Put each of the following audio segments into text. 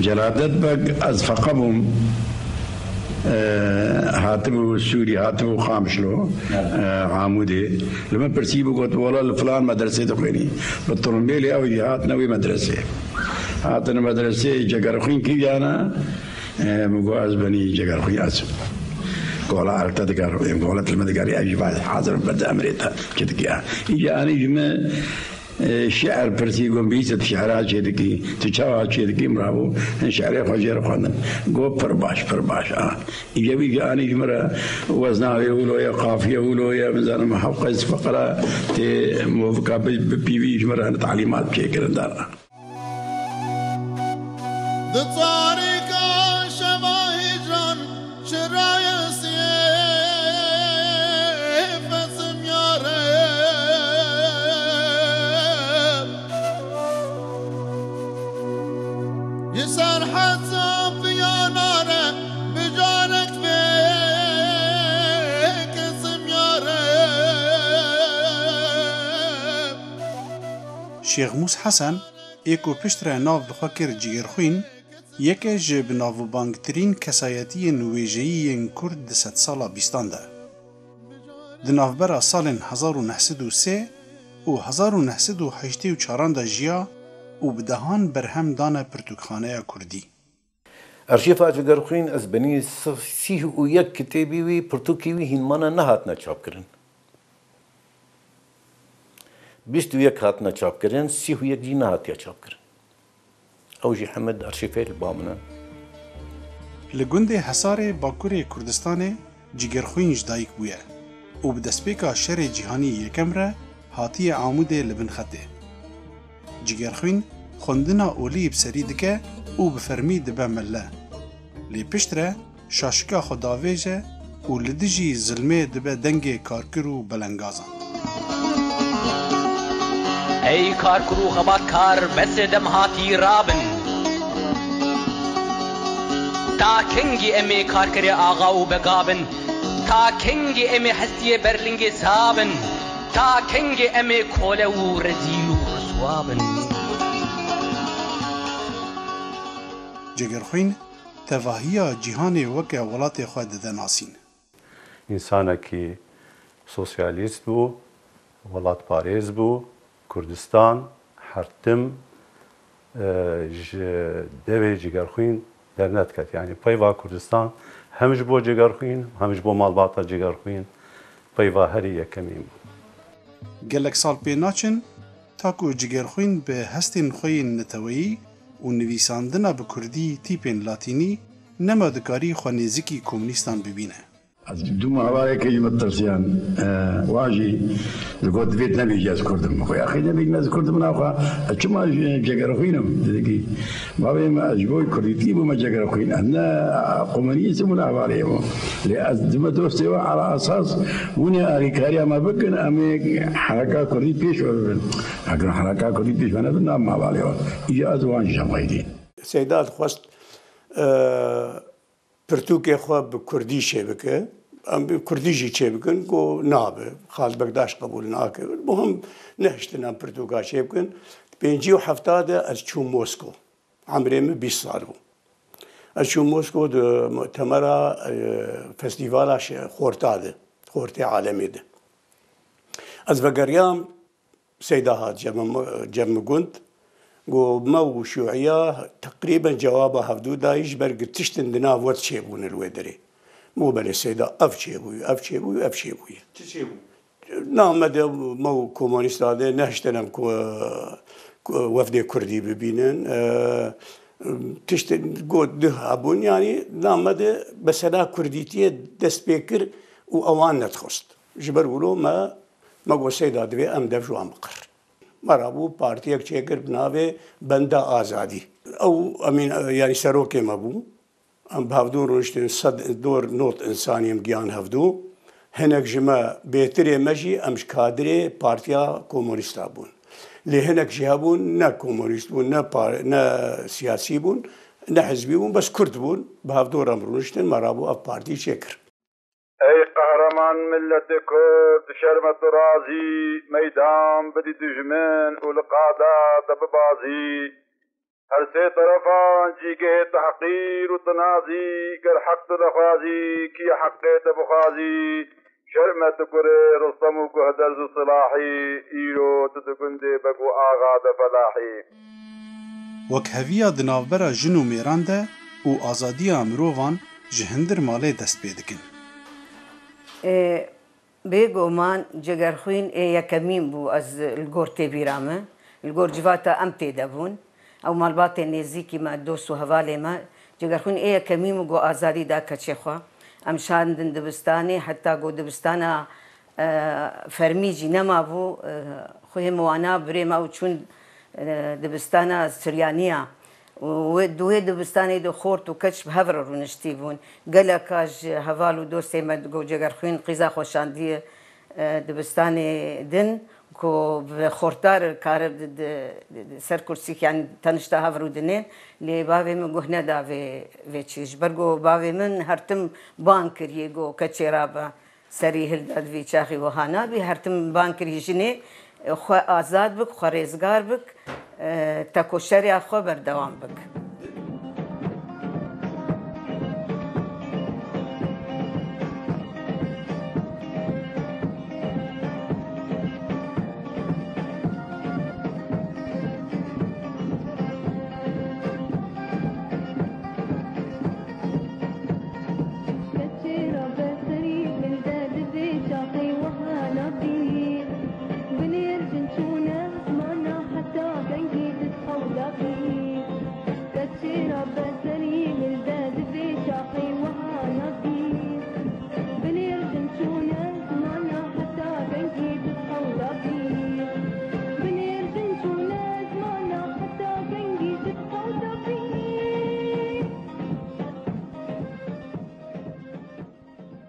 جلادت بق از فقبهم هاتبو السوري هاتبو خامشلو عامودي لما برسيبو قلت والله الفلان مدرسة تقيني بالطرمبيلي أو هات نوي مدرسة هاتنا مدرسة جقرخين كي أنا مقواز بني جقرخين أسف قولا عرفت دقار قولت لما دقاري أجي بعد حاضر بدأ أمريتا كده إجا أنا جمع شعر برسيقون بيست شعرات شدكي تشاوات شدكي مرابو شعري خجر خواندن گو پرباش إيجابي أنا جمرة وزنها يقولوا يا قافية يقولوا يا مزانا محقق فقرة تي موفقة بي جمرة تعليمات شيء كده دارنا شیخ موس حسن ایکو پشتره ناو بخوکر جیگرخوین یکی جب ناو بانگترین کسایتی نویجهی کرد ده 100 سالا بیستان ده. ده ناوبرا سال 1903 و 1984 ده جیا و بدهان برهم دانه پرتوکخانه کردی. ارشیف جیگرخوین از بنی 31 کتابی وی پرتوکی هین مانا نهاتنا چاپ کرن. 21 هاتنا چاپ کرن 31 جی نهاتیا چاپ کرن. اوجی حمد ارشیفه البامنا. لگنده حصار باکور کردستان جیگرخوین جدایک بویه و بدسپیکا شر جهانی یکم را هاتی عمود لبن خطه. جیگرخوین خوندنا اولی بسری دکه و بفرمی دبه مله. لی پشتره شاشکا خداویجه و لدجی ظلمه دبه دنگ کارکرو بلنگازان. ای کارکرو خبات کار بس دم هاتی رابن تا کنگی امی کارکری آغا و بگابن تا کنگی امی حسی برلنگ سابن تا کنگی امی کوله و رزیل و رسوابن. جگرخوین تواهی جهان وکه ولات خود دناسین. انسانه که سوسیالیست بو، ولات پاریز بو، کردستان حرتم دوی جگرخوین در نت کت یعنی پیوا کردستان همش بو جگرخوین همش بو مالباتا جگرخوین پیوا هری یکمیم. گلک سال پی ناچن تاکو جگرخوین به هستین خوین نتویی و نویساندنا به کردی تیپین لاتینی نمادکاری خوانیزیکی کمونیستان ببینه. از دو ماهواره که یمترسیان واجی لقد بيت نبي جاز كردم أخوي أخي نبي جاز كردم أنا أخوي أشوما جاكر أخوينهم تدقي ما بين أجبوي كرديتي بما جاكر أخوين أنا قمني سمونا عليهم لأزدم دوستي على أساس وني أريكاريا ما بكن أمي حركة كردي بيش ولا أكن حركة كردي بيش أنا بنام ما عليهم إجازة وانش شمايدين سيدات خواست پرتوک خواب کردی شبکه ام کردیجی چه بکن کو نابه خالد بقداش قبول ناکه مهم نهشتنا پرتوکا چه بکن 57 از چون موسکو عمریم 20 سال بود از چون موسکو ده مؤتمر فستیوالاش خورتاده خورت عالمی ده از بقریام سیدهات جمع گند قو مو شيوعية تقريبا جوابها هفدو دايش برق تشتن دنا وات شيبون الويدري مو بني السيدة اف شيبوي نعم مدى مو كومونيست هذا نهشتنا وفد كردي ببينن تشتن قود ده ابون يعني نعم مدى بس انا كرديتي دست بيكر واوان نتخست جبر ولو ما قو السيدة دوي ام دفجو ام بقر مرابو پارتیک چیکر بناوه بنده آزادی او امین یعنی سروکه مبو ام بهودو رشتن صد دور نوت انسانیم گیان هفدو هنگ جمع بهتری مجی امش کادری پارتیا کمونیستا بون لی هنگ جهبون نه کمونیست بون نه سیاسی بون نه حزبی بون بس کرد بون بهودو رم رشتن مرابو اف پارتی چیکر. ای قهرمان ملت کرد شرمت رازی میدان بدی دجمن و لقادا دببازی هر سه طرفان جيگه تحقير وتنازي گر حق تنخازي كي حق تبخازي شرمت كري رستم كهدرز صلاحي ايرو تتكندي بقو آغا فلاحي وەک هەڤیە di navbera jin û mêran de û azadiya mirovan ji hindir malê dest pê dikin. بێگومان جگەرخوین یەکەمین بوو ئەس لگۆر تێبیرا me li gor civata em tê debûn ew malbatên nêzîkî me dost û hevalê me جگەرخوین yekemîn û got azadî da keçê xwe em şandin dibistanê heta got dibistana fermî jî nemabû xwê wana birê me û çûn dibistana Siryaniya دوێ dibistanê de xort û keç bi hev re rûniştî bûn geleka ji heval û dostê me got Cegerxwîn qîza xweşandiye dibistanê din ku bi xortar kare ser kursîk yani tenişta hev rû dinên lê bavê min guh neda vê çî ji ber got bavê min hertim ban kiriye got keçê rabe serî hilda vî çaxî wiha nabî hertim ban kirî jinê xwe azad bik xwe rêzgar bik tekoşeriya xwe berdewam bik.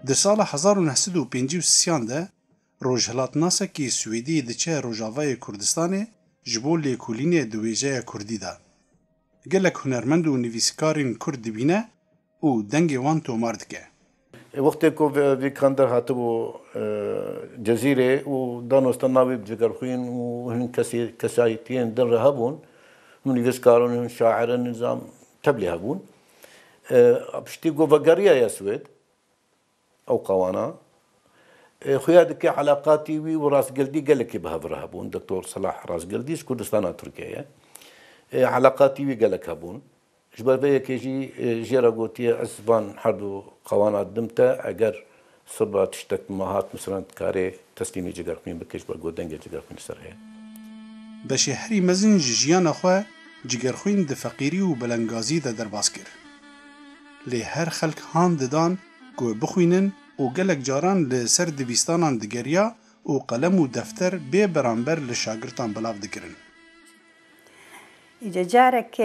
Di sala 1953 de rojhilatnasekî Swêdî diçe Rojavayê Kurdistanê ji bo lêkolînê di wêjeya Kurdî de. Gelek hunermend û nivîskarên Kurd dibîne û dengê wan tomar dike. وقتی که وی کاندر هاتو جزیره و دانستان ناوی جگرخوین و هن کسایتین در رهبون من نویسکاران شاعران نظام تبلی هبون ابشتی گو وگریا یا سوید او قوانا خيادك علاقاتي وي وراس قلدي قال لك بهذا هبون دكتور صلاح راس قلدي كردستان تركيا علاقاتي وي قال لك هبون جبر بيا كيجي جيرا قوتي اسبان حدو قوانات دمتا اگر صبا تشتك مهات مثلا كاري تسليمي جگر قيم بكش بر قودنج جگر قيم سرها بشهري مزن جيانا خو جگر خوين د فقيري و بلنگازي د درباس کر لی هر خلق هان ددان کو بخوینن و گلک جاران لسر دبیستانان دگریا و قلم و دفتر بی برانبر لشاگرتان بلاف دکرن. ایجا جارک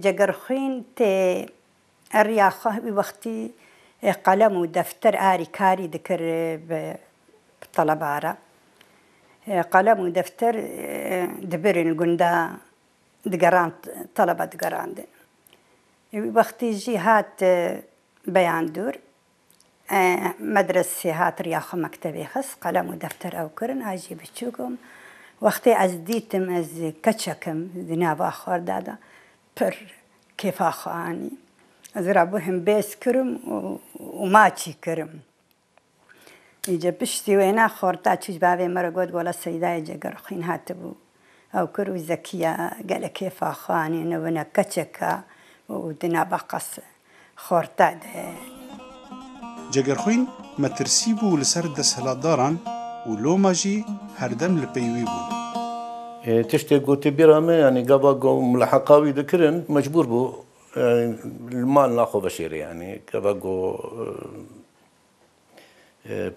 جگرخوین تی اریاخه بی وقتی قلم و دفتر آری کاری دکر بطلبارا قلم و دفتر دبرن گنده دگران طلبه دگران دن وقتی جی هات بیان دور مدرسة هات رياخ مكتبي خص قلم ودفتر أو كرن أجي بتشوكم وقتي أزديتم أز كتشكم ذناب آخر دادا بر كيف آخواني أزرابوهم بيس كرم وماتشي كرم يجا بشتي وين آخر تاتشوش بابي مرة قد ولا السيدة يجا قرخين هاتبو أو كرو زكية قال كيف آخواني نونا كتشكا ودناب قص خورتا جگرخوین مترسی بو لسر دستهلاتداران و لوما جی هردم لپیوی بون. تشتي قوتي بيرامي يعني قبا ملحقاوي ذكرن مجبور بو يعني المال ناخذ بشير يعني قبا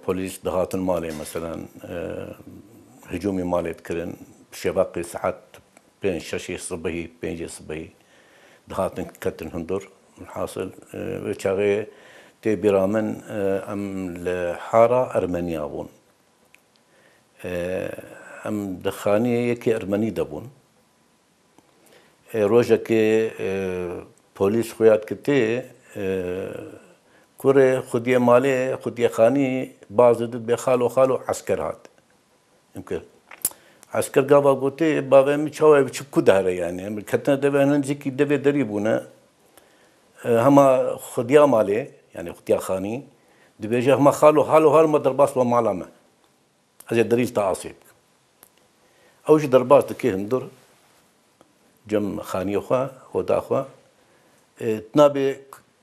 بوليس دهات المالي مثلا هجومي مالي ذكرن شباقي ساعات بين شاشي صبي بين صبي دهات كتن هندور الحاصل وشاغي تي برامن ام لحاره ارمنيا بون ام دخاني يكي ارمني دبون روجا كي بوليس خويات كتي كوري خديه مالي خديه خاني بعض ضد بخالو خالو عسكر هات يمكن عسكر قابا قوتي بابا مشاوي بشكو دهره يعني كتنا دبا ننزكي دبا دريبونا هما خديا مالي يعني خديا خاني دبيجا هما خالو هال ما درباس ومعلمه هذا دليل تعاصيب اوش درباس دكي هندر جم خاني خوا ودا خوا تنابي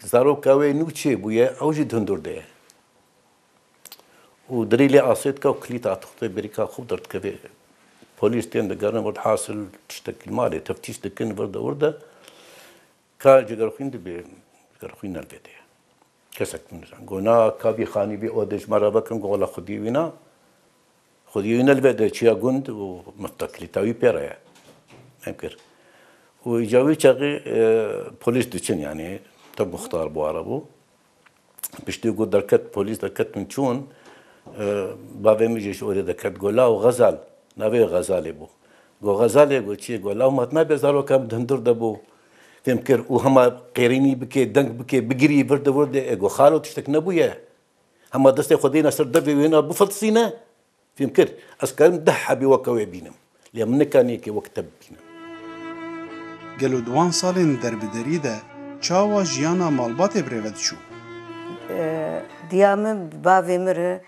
زارو كاوي نوتشي بويا اوش هندر ده ودليل عاصيت كا كليتا تخطي بريكا خوب درت كبي بوليس تين دقرن ورد حاصل تشتكي مالي تفتيش دكن ورده كا جگرخوين دبي جگرخوين البيتي كسك من قلنا كابي خاني بي اودج مره بكم قولا خدي وينا البيت شيا جند ومتكلي تاوي بيرا يمكن ويجاوي شغي بوليس دچن يعني تب مختار بو عربو بيشتي قد دركت بوليس دركت من شون بابا ميجيش اوري دركت قولا وغزال نبي غزالي بو غزالي قو شي قولا وما بيزارو كم دندر دبو تمكر وهما قيريني بكي دنك بكي بقري برد اجو خالو تشتك نبويا هما دستي خدينا سر دبي وهنا بفلسطين تمكر اسكر مدحى بوكوي بينم لمن كان يكي وقت بينم گلو دوان سالين دربدري ده چاوا جيانا مالباتي بريود شو ديام بافي مر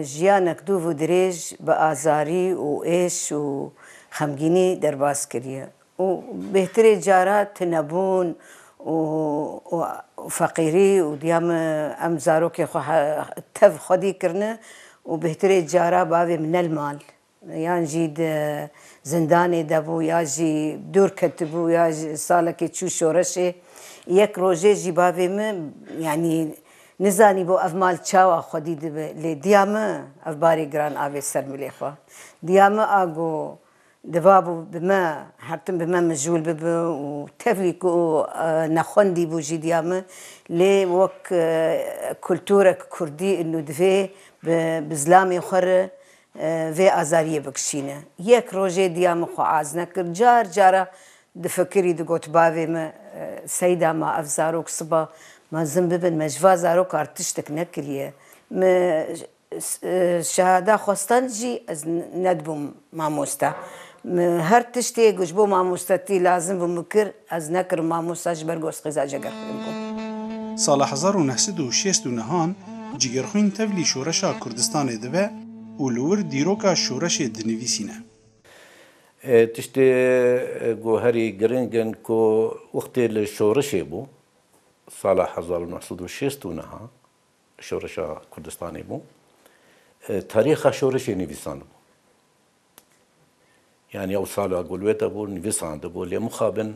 جيانك دوفو دريج بآزاري و ايش و خمگيني درباس كريه وبهتري جارات تنبون وفقيري وديام ام زاروكي تف خدي كرنا وبهتري جارا بابي من المال يعني جيد زنداني دبو يا جي دور كتبو يا جي صالك تشو شورشي يك روجي جي بابي من يعني نزاني بو افمال تشاوا خدي لي ديام افباري جران افي سرمليخوا ديام اغو دبابو بما حتى بما مجول ببا وتفليكو نخوندي بوجي ديامه لي وك كولتورك كردي انه دفي بزلامي خر في ازاريه بكشينه يك روجي ديامه خو عازنك جارا دفكري دقوت بافي ما سيدا ما افزاروك صبا ما زنببن مجفا زاروك ارتشتك نكريه ما شهاده خوستان جي از ندبو ماموستا هر تشتي جبو ماموستاتي لازم بمكر از نكر ماموستاج برگوس قزا جگرخوين بو سال 1969 جگرخوين تفلي شورشا كردستان دبه ولور ديروكا شورش دنويسينه تشتي جوهري جرينجن كو وقت الشورش بو سال 1969 شورشا كردستان بو تاريخ شورش نويسان بو يعني أوصال أقول ويتابو نفسان دبو اللي مخابن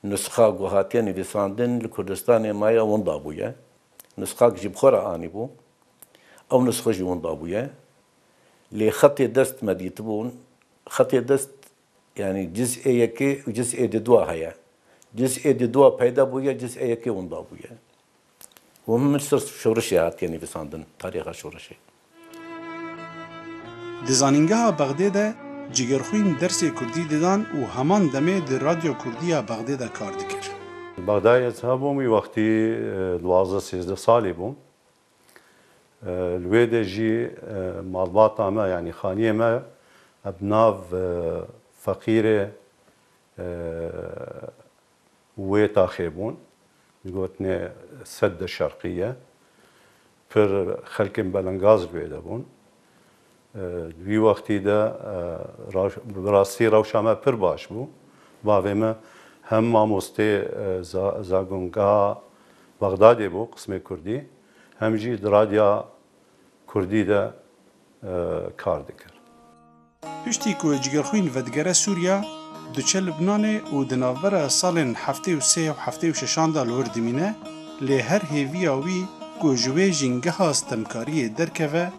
نسخة جوهاتيا نفسان دن لكردستان مايا وندابويا نسخة جيب خورا آني بو أو نسخة جي وندابويا اللي خطي دست مديتبون خطي دست يعني جزء يكي وجزء دوا هيا جزء دوا بيدا بويا جزء يكي وندابويا وهم من شورشيات يعني نفسان دن تاريخ شورشي دزانینگاه بغداد جگرخوین درس کردی دادن و همان دمه در رادیو کردیا بغداد کار دکر. بغداد هبومی وقتی 12 سالی بوم. الویده جی مالبات ما يعني خانیه ما ابناو فقیره ويتا خيبون يقولتني سد الشرقية پر خلق بلنغاز الويده بون. دوی وقتی ده راستی روشامه پر باش بو باویمه هم ماموسته زاگونگا بغدادی بو قسم کردی هم جی درادیا کردی ده کار دکر پشتی که جگرخوین ودگره سوریا دوچه لبنانه و دناوره سالن 73 و 76 دا لور دمینه لی هر هیوی آوی که جوه جنگه هاستمکاری درکوه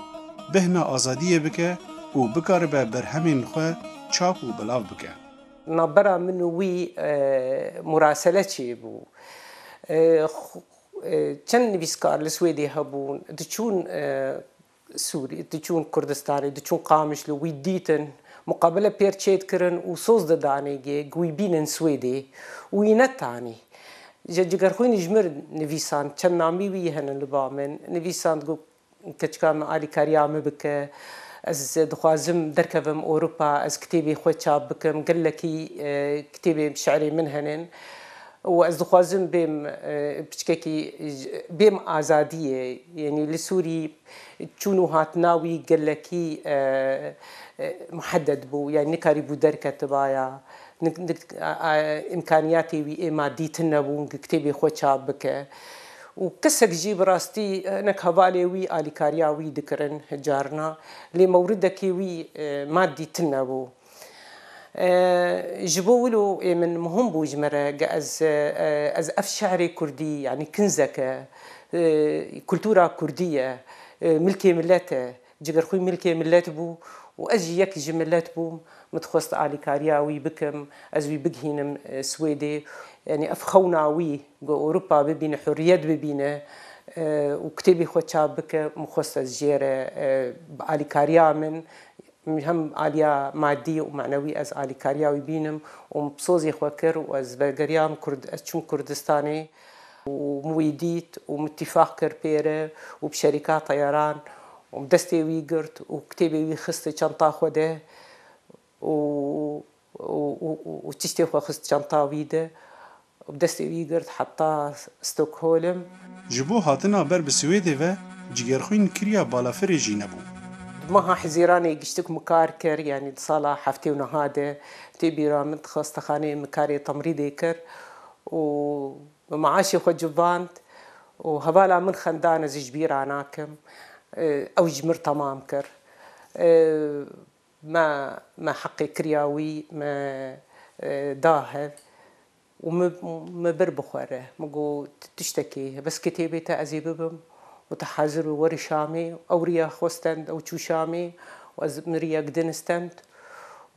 بهنا آزادیه بکه و بکار به برهمین خواه چاپ و بلاو بکه. نبرا منو وی مراسله چی بو. چند نویسکار لسویدی هبون دچون سوری دچون کردستانی دچون قامش لوی دیتن مقابله پیرچید کرن و سوز دانیگی گوی بینن سویدی وی نتانی. جگرخوین جمر نویسان چند نامی وی هنن لبامن نویسان گو کچکان آلی کاریامه بکه از دخوازم دركبم أوروبا از كتابي خوي شاب بكم قال لك كتابي شعري من هنن وأز دخوازم بشكاكي بيم آزادية يعني لسوري تشونو هات ناوي قال لك محدد بو يعني نكاري بو دركة تبايا إمكانياتي وي مادي تنبو كتابي خوي شاب بك وكسك جيب راستي نك هبالي وي آلي كارياوي ذكرن جارنا لي موردك وي مادي تنبو جبولو من مهم بوجمرة از أف شعري كردي يعني كنزك كلتورة كردية ملكي ملته جگر خوي ملكي ملت بو وأجي يك جملات بو متخصص آلي كارياوي بكم أزوي بجهينم سويدي يعني أفخونا وي أوروبا ببين حريات ببينه وكتابي خو شابك مخصص جيرة آلي كاريا من هم آليا مادي ومعنوي از آلي كاريا وبينم ومبصوزي خوكر وأز بلغريام كرد أشون كردستاني ومويديت ومتفاق كربيرة وبشركات طيران ومدستي ويقرت وكتابي ويخصت شنطة خوده وتشتي خو خصت شنطة ويده وبدستي ويقرت حتى ستوكهولم جبو هاتنا بر بسويدي و جگرخوين كريا بالافر جينبو ماها حزيراني قشتك مكاركر يعني صالة حفتي ونهاده تبي رامد خاصة خاني مكاري تمريدي كر ومعاشي خو جبانت وهبالا من خندانة زي جبير عناكم أو جمر تمام كر ما حقي كرياوي ما داهر وما بربخوره مقو تشتكي بس كتابي تأزيبهم وتحازر وري شامي أو ريا خوستند أو تشو شامي ومريا قدنستند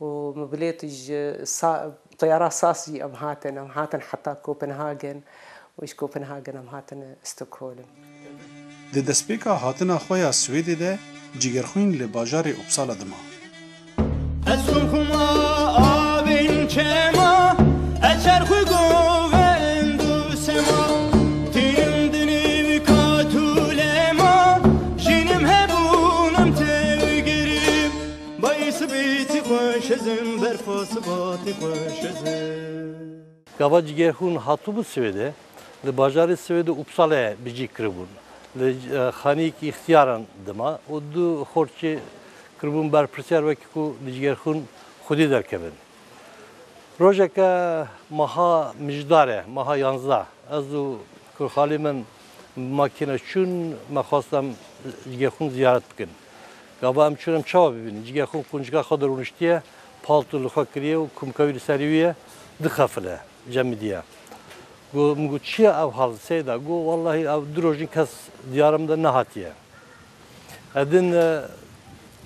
ومبليتج طيارة صاصي أم هاتن حتى كوبنهاجن وإيش كوبنهاجن أم هاتن ستوكهولم د دسپیکا هاتنا خویا سویدی ده جگرخوین لباجار اپسالا دما اسم خما آبین چما اچرخوی گوهندو سما تیم دنی کاتول ما جینم هبونم تگریم بایس بیتی خوشزم برفاس باتی خوشزم گاوا جگرخون هاتو bu Swede لباجار Swede Uppsala بيجي كربون لخانيك اختيارا دما ودو خورتشي كربون بار برسيار وكيكو لجگرخون خودي دركبن روجك ماها مجداره ماها يانزا ازو كرخالي من ماكينه شون ما خواستم جگرخون زيارت بكن گابا ام چونم چاوا ببين جگرخون كونجگا خدرونشتيه پالتو لخوا كريه و كومكاوي سريويه دخفله جمديه قو مقول شيء أو حال سيدا قو والله أو دروجين كاس ديارمدا نهاتيه أدين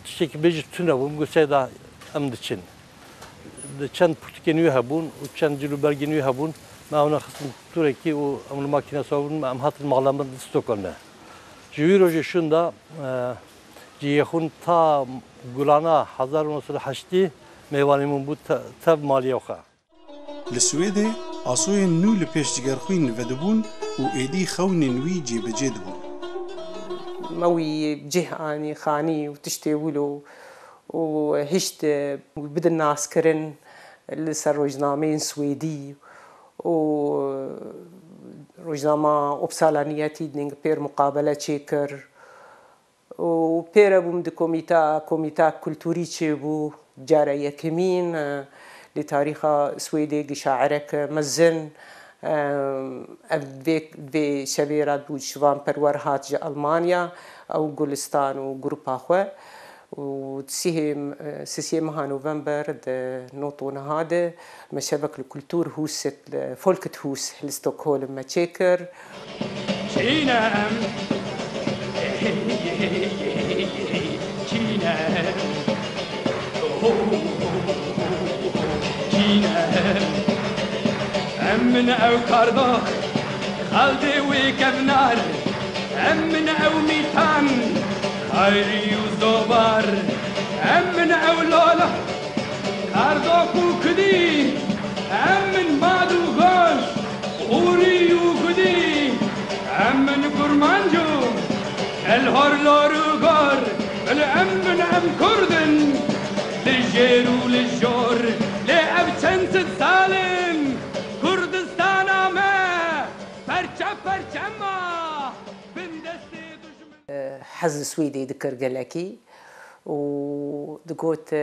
تشتكي بيجي تناو مقول سيدا أمدشين دشان بورتكينيو هبون وشان جلو برجينيو هبون ما هنا خصم توركي وأمر ماكينة صابون ما أمهات المعلمات ستوكلنا جوي روجي شوندا جيخون تا قلانا 1908 ميواني منبود تاب ماليوخا لسويدي آسوی نو لپیش جگرخوین ودبون و ایدی خون نوی جیب جد بون. موي جهاني خاني وتشتي ولو وهشت بدل الناس كرن لسه روجنامين سويدي و روجنامة أبسالانياتي دنينغ بير مقابلة شكر و بير أبوم دي كوميتا كولتوري تشيبو جارة يكمين لتاريخ سويدي شاعرك مزن في شبيرات بود شوان پرور هات جا ألمانيا أو گلستان و گروپا خواه و سيسيم ها نوفمبر ده نوتون هاده مشابك الكولتور هوست فولكت هوس لستوكهولم ما تشيكر چینم أمن أو كارداخ خالدي وكفنار أمن أو ميتان خيري وزوبار أمن أو لولا كارداخ وكدي أمن بادو غاش غوري وكدي أمن كرمانجو الهور لورو غار الأمن أم كردن للجير وللجور لأبتنت الظالم كردستان ما فرشا ما بندستي دشمن حز سويدي ذكر قالكي ودقوت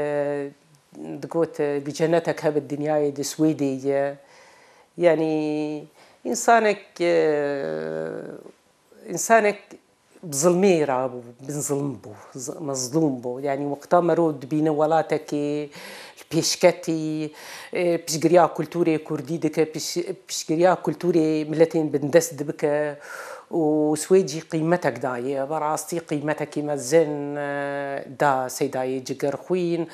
بجنتك هب الدنيا دي سويدي يعني إنسانك بظلمي رابو بنظلم بو مظلوم بو يعني وقتا مرود بين ولاتك بيشكتي بيشجريا كولتوري كردي دك بيشجريا كولتوري ملتين بندس دبك وسويجي قيمتك داي براستي قيمتك مزن دا سيداي جگر خوين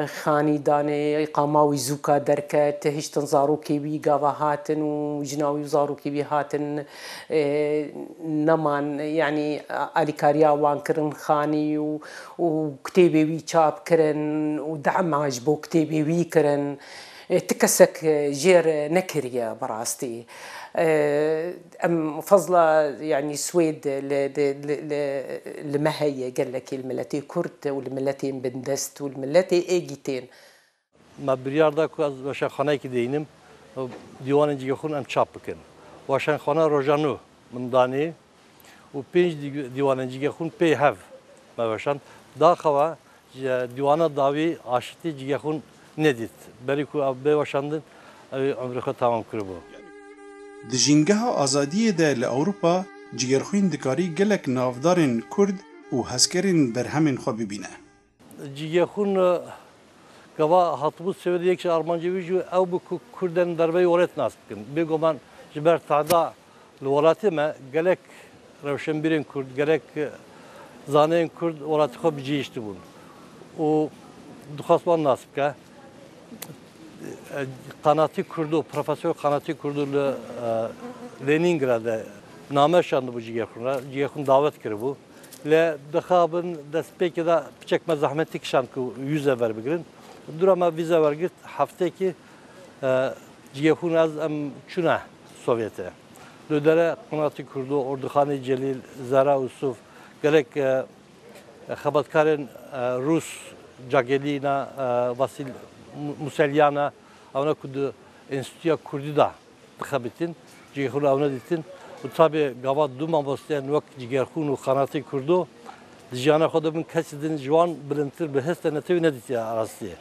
خاني داني قاماوي زوكا دركة تهش تنزارو كيوي قاوا هاتن وجناوي زارو كيوي هاتن نمان يعني اليكاريا وان كرن خاني وكتيبي وي شاب كرن ودعم عجبو كتيبي وي كرن تكسك جير نكريا براستي أم فضلة يعني سويد لما هي قال لك الملتي كرد والملتي بندست والملتي ايجيتين ما برياردا كو از واشان خانه کی دینم دیوان جیگه خون ام چاپ بکن واشان خانه روزانو من دانی و پنج دیوان جیگه خون پی هف ما واشان داخوا دیوان داوی عاشتی جیگه خون ندید بری کو اب واشاندن عمر خو تمام کربو د جینگها آزادی ده ل اوروپا جگرخوین دکاری گلک نافدارن کرد و هسکرین برهمن خو ببینه جیگهخون گوا هاتبوس سوید یک آلمانجی جو او بو کردن دربی ولات ناس بکن بگو من جبر تعدا الولاتی ما گلک روشن بیرن کرد گلک زانین کرد ولاتی خو بجیشت بون و دخواست بان ناس بکه قناتی کردو پروفسور قناتی کردو لنینگراد'da name şandı bu Cigehun davet kiri bu. Le dexabın despeki da çekme zahmetlik şankı yüze ver bigirin. Durama vize ver git haftaki Cigehun az am çuna Sovyete. Dödere qanati kurdu Ordukhani Celil Zara Usuf gerek xabatkarın Rus Cagelina Vasil Muselyana avna kudu enstitüya kurdu da xabitin Cigehun avna ditin. و tabi gava duma bostayan vak Cigehun u qanati kurdu dijana xoda bin kesidin jwan bilintir bi heste netevi nedit ya arasti.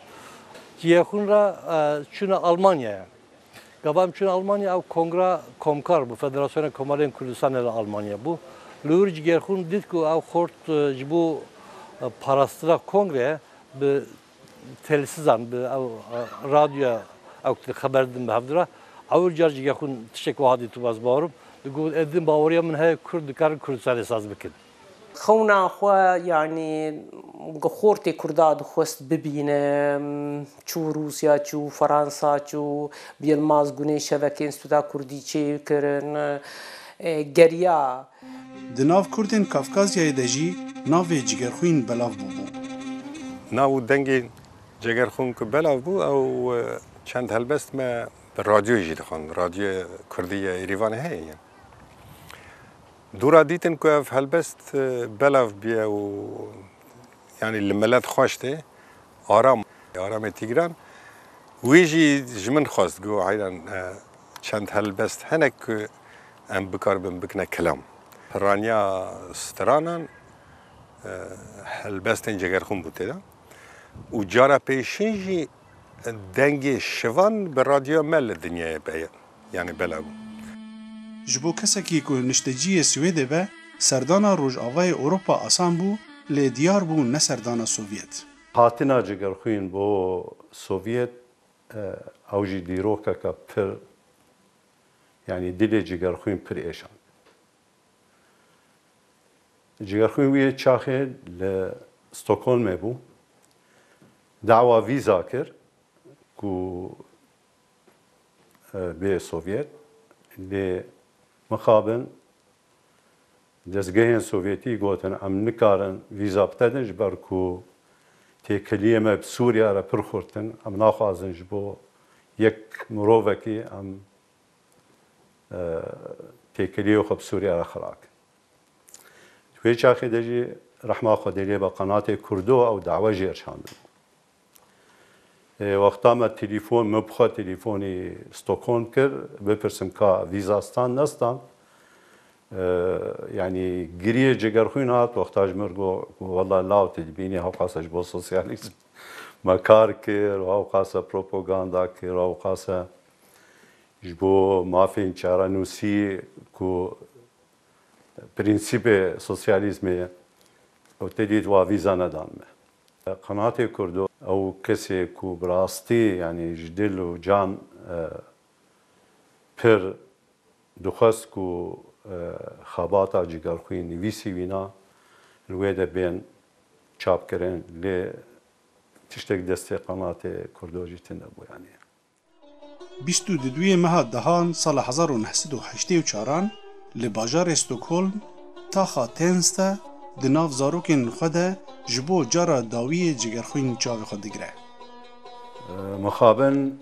Cigehun ra çuna Almanya. Gavam çuna Almanya av kongra komkar bu Federasyona Komaren Kurdistan ile Almanya bu. Lur Cigehun dit ku av xort bu parastıra kongre bi telsizan bi radyo av xaberdin bi havdira av jar Cigehun tişek vahadi tu bazbarum. يقول أذن باوريا من هاي كرد كار كردستان أساس بكن. خونا خوا يعني خورتي كرداد خوست ببينه شو روسيا شو فرنسا شو بيلماز جوني شبكة انستودا كردي شيء كرن جريا. دناف كردن كافكازيا يدجي نافي جيجرخوين بلاف بو. ناو دنجي جيجرخون كبلاف بو أو چند هلبست ما بالراديو يجي دخان راديو كردية إيريفان هي يعني. دورا ديتن كوف هلبست بلاف بيا و يعني الملات خوشته آرام تيجران ويجي جمن خواست جو عيدا چند هلبست هنك ام بكار بكنا كلام رانيا سترانان هلبستن جگرخون بوده دا و جارا پیشنجی دنگی شوان به رادیو مل دنیا بیا یعنی بلاو جبو کسکی که نشتجی سویده به سردانا روجاوای اروپا آسان بو لی دیار بو نه سردانا سوویت هاتنا جگرخوین بو سوویت اوجی دیروکا که پر یعنی دل جگرخوین پر ایشان جگرخوین وی چاخه لستوکهلم بو دعوا ویزا کرد کو به سوویت لی مخابن دزگهین سوویتی گوتن ام نکارن ویزا بتدن جبر کو تکلیه ما بسوریا را پرخورتن ام ناخوازن جبو یک مروفکی ام تکلیه خب سوریا را خراک توی چاخی دجی رحمه خديلي بقناة كردو أو دعوة جيرشان وقتا ما تليفون مبخا تليفوني ستوكهولم كر بپرسم كا فيزاستان نستان يعني قريه جگرخوين هات وقتا جمرقو والله لاو تجبيني هاو قاسا جبو سوسياليزم مكار كر وهاو قاسا بروباغندا كر وهاو قاسا جبو مافين چارا نوسي كو برنسيب سوسياليزم او تديد وا فيزا ندان قناة كردو او كسي كو براستي يعني جدل و جان پر دخست كو خاباتا جگرخوی نویسی وینا رویده بین چاپ کرن لی تشتک دسته قناة کردو جیتن ابو يعني 22 مها دهان سال 1984 لباجار استوکهولم تاخا تنسته دناف زاروکن خوده جبو جارا داوی جگرخوین چاوی خود دگره مخابن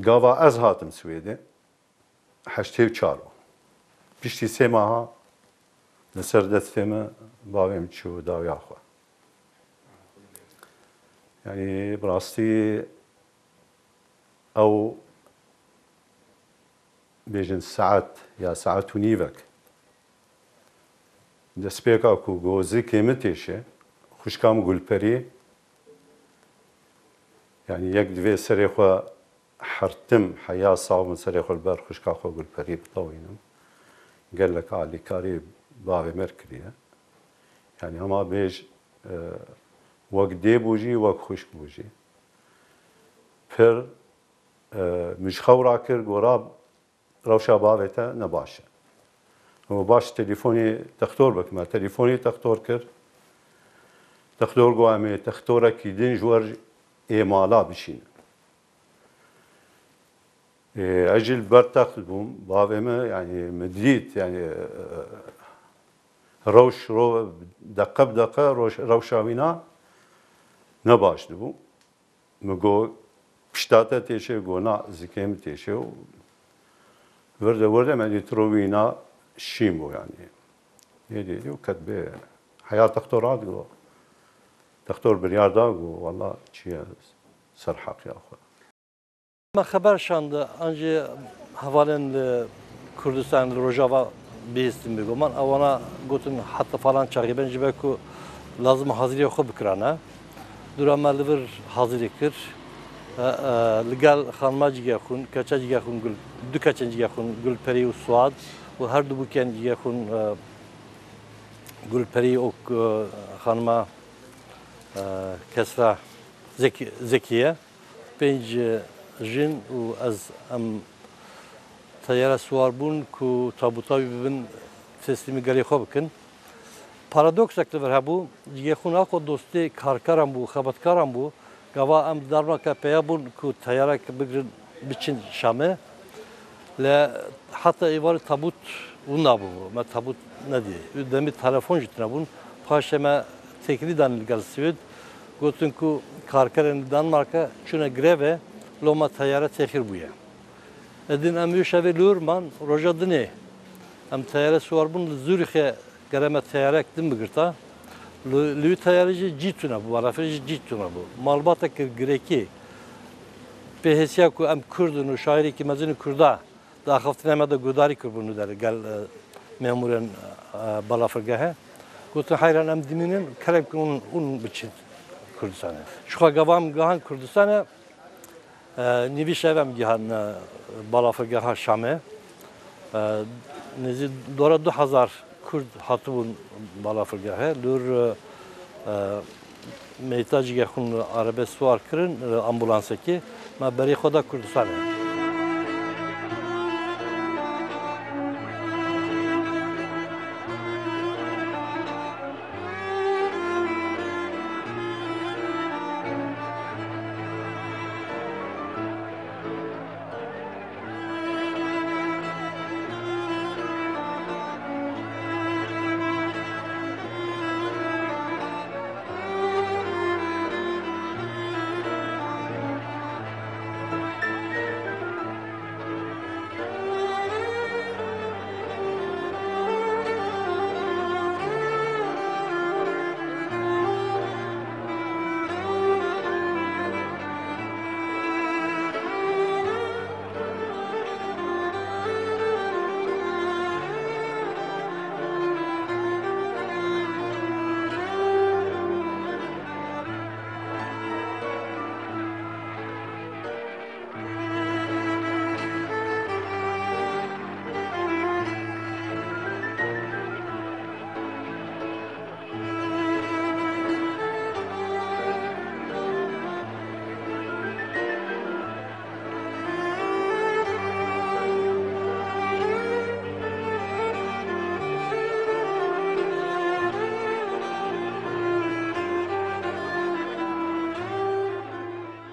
گاوا از هاتم سویده 84 پشتی سه ماها لسر دستم باویم چو داوی آخوا يعني براستی او بيجن ساعات يا ساعات ونيفك دسبيكا كو جوزي كيمتيشه خوشكام گلپری يعني يك دوی سريخوا حرتم حياة صعب من سريخوا البر خوشكا خو گلپری بطوينم قال لك علي كاري باوي مركريه يعني هما بيج وقت دي بوجي وقت خوشك بوجي پر مش خورا كر قراب روشا باويتا نباشا هو باش تليفوني تختور بك ما تليفوني تختور كر تختور قوامي تختورا كيدين جوار إيمالا بشين أجل برتاق البوم باويما يعني مدريد يعني روش رو دقة بدقة روشا وينا نباش دبو مقو پشتاتا تیشه گونا زکیم تیشه و ورده من تروینا شیمو يعني يدي وكتبه حياة دكتورات جو دكتور برياردة والله شيء سرحق يا أخوة ما خبر شاند أنجي حوالين كردستان الرجاوة بيستم بيجو من أونا قلتن حتى فلان شغي بنجيبكو لازم حاضري خو بكرانه دورا ما لور حاضري كر لقال خانما جيجا خون كاچا جيجا خون گل دو كاچا جيجا خون گل پري و سواد و هر دو بوكان جيجا خون گل پري و خانما كسرا زكية بينج جن و از ام تيارة سوار بون كو تابوتاوي ببن تسليمي گري خو بكن پارادوکس اکتر هبو جیه خونه خود دوستی کارکارم بو خبرکارم بو گوا ام درما که پیابون کو تیاره که بگرن بچین شامه ل حتی ایوار تابوت اون نبود ما تابوت ندی دمی تلفن جت نبود پاشه ما تکلی دانیل گل سوید گفتن کو کارکارن دانمارکا چونه گروه لوما تیاره تخیر بوده ادین امیوش اوی لور من روزادنی ام تیاره سوار بون زوریخه گرمه تیاره کدیم بگرتا لوی تیاره‌جی جیتونه bu arafeci jitune bu malbata ki greki pehesiya ku am kurdun u şairi ki mazini kurda da xaftina da gudari kurbunu der gel memuren balafırgahe kutu hayran am diminin kerem un biçin Kürdistan'a şu gavam gahan Kürdistan'a nivi şevem gihan balafırgaha Şam'e nezi dora 2000 Kurd hatubun balafırgahe lur meytaj gehun arabesk var kırın ambulansaki ma beri xoda Kürdistan'a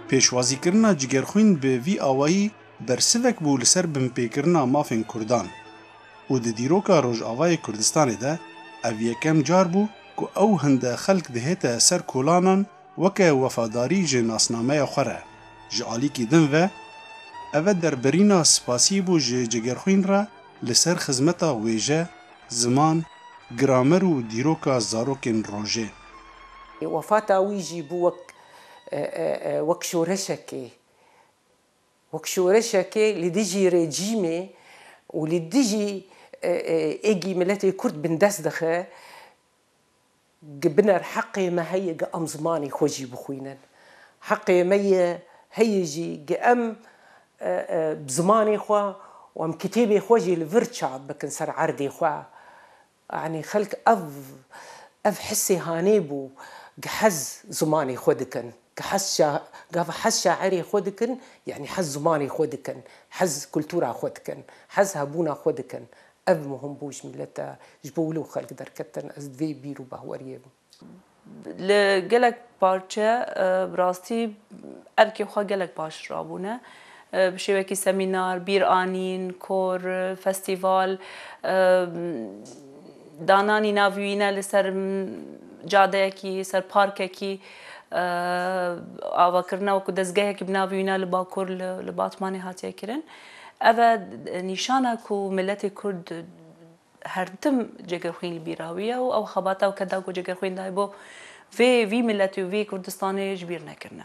پێشوازیکردنا جگەرخوین bi vî awayî bersivek bû li ser binpêkirina mafên Kurdan û di dîroka Rojavayê Kurdistanê de ev yekem car bû ku ew hinde xelk dihête ser kolanan weke wefadarî ji nasnameya xwe re. Ji alîkî din ve, ev e derberîna spasî bû ji Jigêrxwîn re li ser xizmeta wêje, ziman, gramer û dîroka zarokên rojê. وفاتا وی جی بو وەک شۆرەشەکێ li dijî rejîmê û li dijî êgî miletê Kurd bin dest dixe biner heqê me heye ge em zimanê xwe jî bixwînin. Heqê me ye heye jî ge em zimanê xwe û em kitêbê xwe jî li vir çap bikin ser erdê xwe. Yani xelk ev hissê hanê bû ge hez zimanê xwe dikin. hez şairê xwe dikin, yani hez zimanê xwe dikin, hez kultûra xwe dikin, hez hebûna xwe dikin. Ev muhim bû ji millete ji bo wilo xelk derketin ez divê bîr û bahweriyê bim. Li gelek parçe bi rastî erkê xwe gelek baş rabûne. Bi şêwekî semînar, bîranîn, kor, festîval, dananî navîne li ser cadeyekî, ser parkekî, avakirina wekû dezgehekî bi navîne li Bakur li Batmanê hatiye kirin. Ev e nîşana ku milletê Kurd her tim Jigêrxwîn li bîra wî ye û ew xebata û keda ku Jigêrxwîn daye bo vê milletê û vê Kurdistanê ji bîr nekirine.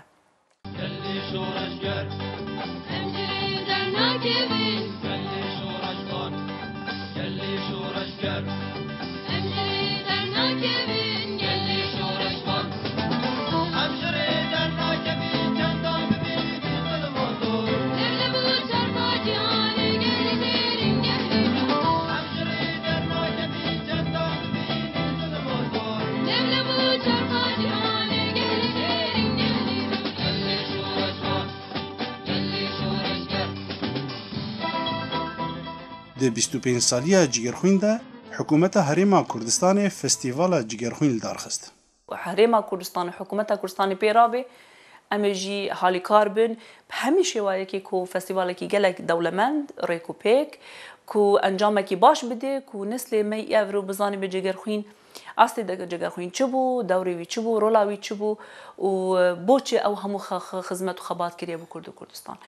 Di 25 saliya Jigêrxwîn de Hikûmeta Herêma Kurdistanê Festîvala Jigêrxwîn li darxist. Herêma Kurdistanê, Hikûmeta Kurdistanê pê rabe em ê jî halîkar bin bi hemî şêwayekê ku festîvalekî gelek dewlemend, rêk û pêk, ku encamekî baş bide, ku neslê me ev rû bizanî bi Jigêrxwîn astê de Jigêrxwîn çi bû, dewrê wî çi bû, rola wî çi bû û boçê ew hemû xizmet û xebat kiriye bi Kurd û Kurdistan.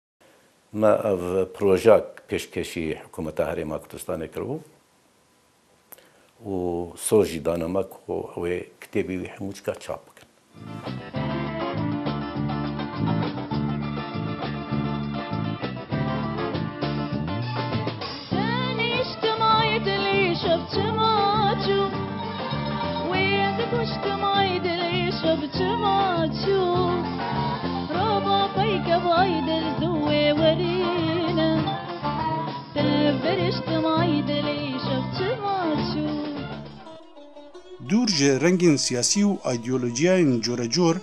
ما اف پروژاک پێشکەشی حکوومەتە هەرێما کوردستانê کردبوو û سۆژی دانەمەک خۆ ئەوێ کتێبی وی هەموو چکە چاپ بکەن. Dûr ji rengên siyasî û îdeolojiyayên corecor,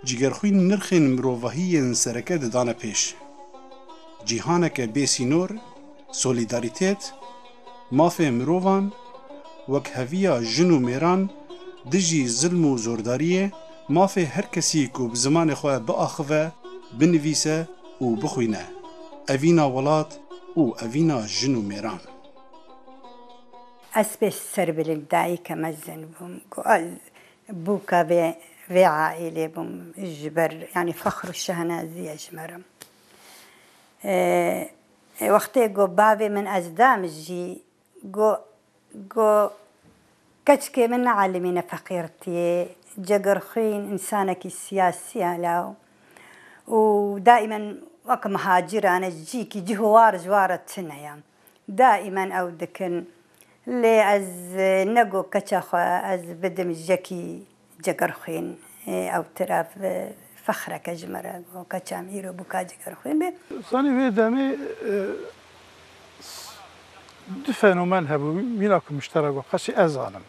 Jigêrxwîn nirxên mirovahiyên sereke didane pêş. Cîhaneke bêsînor, solîdarîtet, mafê mirovan, wekheviya jin û mêran, dijî zilm û zordariyê, mafê her kesî ku bi zimanê xwe biaxive, binivîse û bixwîne. Evîna welat û evîna jin û mêran. Ez pê serbilîk dayîke me zin bûm bûka vê aîlê bûm ji ber yanî fexr û şehnaziye ji me re. Wextê got bavê min ez dam jî got keçikê min neelîmîne feqîrtiyê, Jigêrxwîn însanekî siyasî ye law û daîmen wek mihacîran ez cîkî cihwar ji wara tune ye. Daîmen ew dikin lê ez negot keça xwe ez bidim jekî Jigêrxwîn ew tiraf fexreke ji me re got keça me îro bûka Jigêrxwîn bê. Zanî vê demê du fenomen hebû mîna ku müşterek got qesî ez zanim.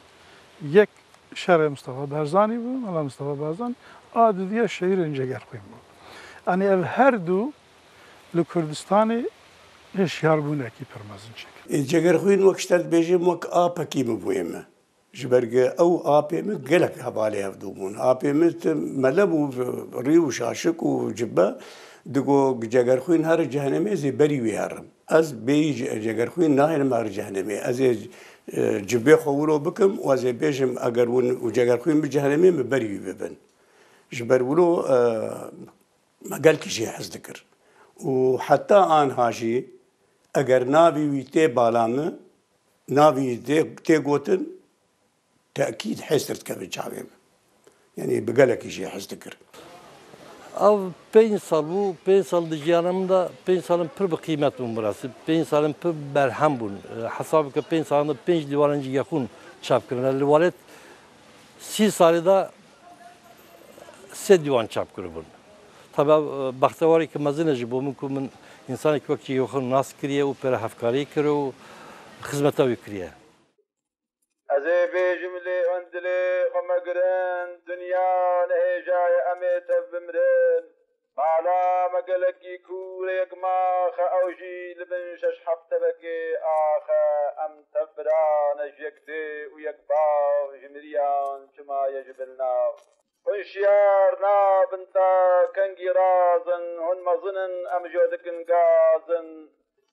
Yek şerê Mustafa Barzanî bû, mala Mustafa Barzanî, a didiye şeîrên Jigêrxwîn bû. Yani ev her du li Kurdistanê hişyarbûnekî pir mezin çek. Jigêrxwîn wek ji te dibêjim wek apekî bibûye me. جبرق أو آبيمت قلك هبالي هفدومون آبيمت ملبو ريو شاشك وجبا دقو جاگرخوين هر جهنمي زي بري ويهرم از بي جاگرخوين ناهن هر جهنمي از جبه خورو بكم وازي بيجم اگر ون وجاگرخوين بجهنمي بري ببن جبر ولو ما قال كشي حزدكر وحتى آن هاشي اگر ناوي ويتي بالامه ناوي تي قوتن تأكيد حسرت كبجاويم يعني بقالك شيء حزدكر Av 5 sal bu, 5 sal di jiyanımda 5 salın pır bir kıymet bun burası. 5 salın pır berhem bun. Hesabı ki 5 salında 5 livarıncı yakın çapkırın. Livaret 3 salida 3 divan çapkırı bun. Tabi baktavari ki mazineci bu mümkün insan ki vakti yakın nas kiriye, u pera hafkari kiriye, u hizmeta vikriye. أزي بجملي عندلي ومقرن دنيا نهجاي أميت بمرن معلا مقلقي كوريك ماخ أوجي لبن شش حفتبكي آخا أم تبران جيكتي ويكباو جمريان كما يجبلنا ونشيار نابنتا كنجي رازن هن مظنن أم جودكن قازن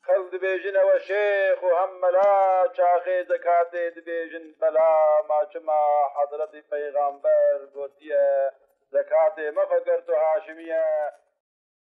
خلد بيجن وشيخ وهم لا شاخي زكاتي دبيجن بلا ما شما حضرتي پیغمبر قوتيه زكاتي ما فقرت هاشميه